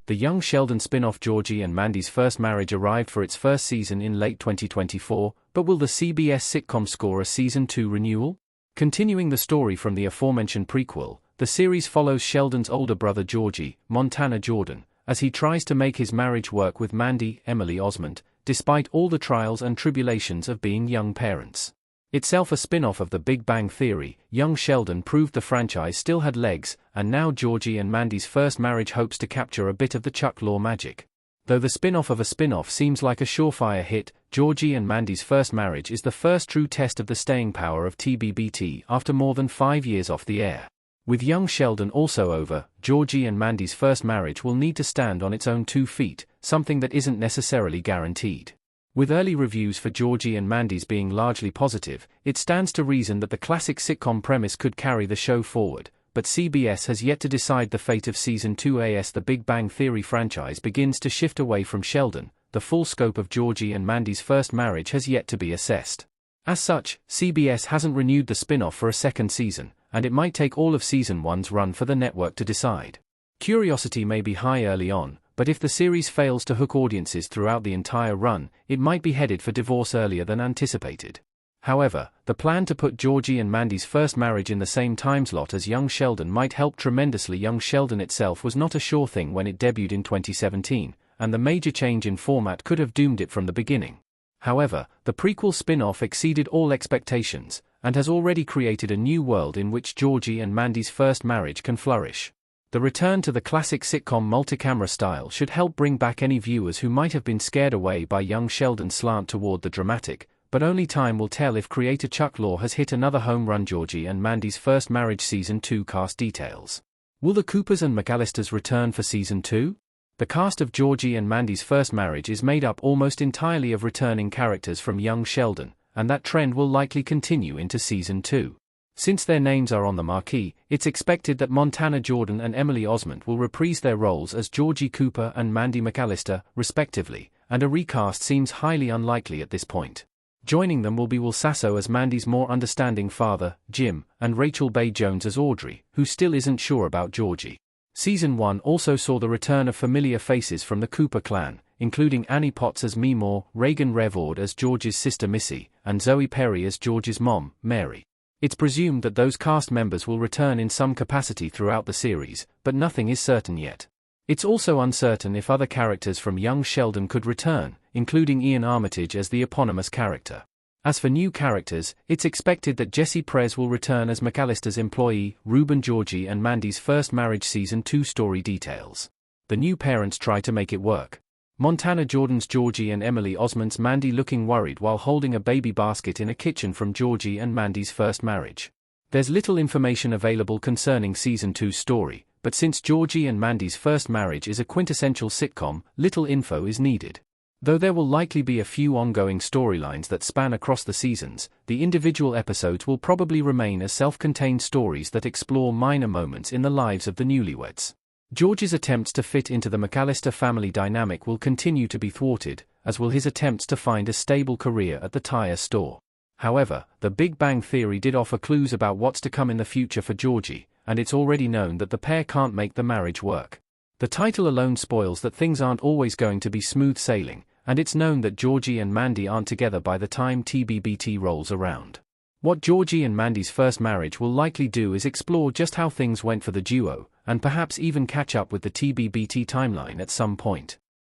The young Sheldon spin-off Georgie and Mandy's First Marriage arrived for its first season in late 2024, but will the CBS sitcom score a Season 2 renewal? Continuing the story from the aforementioned prequel, the series follows Sheldon's older brother Georgie, Montana Jordan, as he tries to make his marriage work with Mandy, Emily Osment, despite all the trials and tribulations of being young parents. Itself a spin-off of The Big Bang Theory, young Sheldon proved the franchise still had legs, and now Georgie and Mandy's First Marriage hopes to capture a bit of the Chuck Lorre magic. Though the spin-off of a spin-off seems like a surefire hit, Georgie and Mandy's First Marriage is the first true test of the staying power of TBBT after more than 5 years off the air. With young Sheldon also over, Georgie and Mandy's First Marriage will need to stand on its own 2 feet, something that isn't necessarily guaranteed. With early reviews for Georgie and Mandy's being largely positive, it stands to reason that the classic sitcom premise could carry the show forward, but CBS has yet to decide the fate of Season 2 as The Big Bang Theory franchise begins to shift away from Sheldon. The full scope of Georgie and Mandy's First Marriage has yet to be assessed. As such, CBS hasn't renewed the spin-off for a second season, and it might take all of Season 1's run for the network to decide. Curiosity may be high early on, but if the series fails to hook audiences throughout the entire run, it might be headed for divorce earlier than anticipated. However, the plan to put Georgie and Mandy's First Marriage in the same timeslot as young Sheldon might help tremendously. Young Sheldon itself was not a sure thing when it debuted in 2017, and the major change in format could have doomed it from the beginning. However, the prequel spin-off exceeded all expectations, and has already created a new world in which Georgie and Mandy's First Marriage can flourish. The return to the classic sitcom multi-camera style should help bring back any viewers who might have been scared away by young Sheldon's slant toward the dramatic, but only time will tell if creator Chuck Lorre has hit another home run. Georgie and Mandy's First Marriage Season 2 cast details. Will the Coopers and McAllisters return for Season 2? The cast of Georgie and Mandy's First Marriage is made up almost entirely of returning characters from young Sheldon, and that trend will likely continue into Season 2. Since their names are on the marquee, it's expected that Montana Jordan and Emily Osment will reprise their roles as Georgie Cooper and Mandy McAllister, respectively, and a recast seems highly unlikely at this point. Joining them will be Will Sasso as Mandy's more understanding father, Jim, and Rachel Bay Jones as Audrey, who still isn't sure about Georgie. Season 1 also saw the return of familiar faces from the Cooper clan, including Annie Potts as Meemore, Reagan Revord as George's sister Missy, and Zoe Perry as George's mom, Mary. It's presumed that those cast members will return in some capacity throughout the series, but nothing is certain yet. It's also uncertain if other characters from young Sheldon could return, including Ian Armitage as the eponymous character. As for new characters, it's expected that Jesse Prez will return as McAllister's employee, Reuben. Georgie and Mandy's First Marriage Season 2 story details. The new parents try to make it work. Montana Jordan's Georgie and Emily Osment's Mandy looking worried while holding a baby basket in a kitchen from Georgie and Mandy's First Marriage. There's little information available concerning Season 2's story, but since Georgie and Mandy's First Marriage is a quintessential sitcom, little info is needed. Though there will likely be a few ongoing storylines that span across the seasons, the individual episodes will probably remain as self-contained stories that explore minor moments in the lives of the newlyweds. George's attempts to fit into the McAllister family dynamic will continue to be thwarted, as will his attempts to find a stable career at the tire store. However, The Big Bang Theory did offer clues about what's to come in the future for Georgie, and it's already known that the pair can't make the marriage work. The title alone spoils that things aren't always going to be smooth sailing, and it's known that Georgie and Mandy aren't together by the time TBBT rolls around. What Georgie and Mandy's First Marriage will likely do is explore just how things went for the duo, and perhaps even catch up with the TBBT timeline at some point.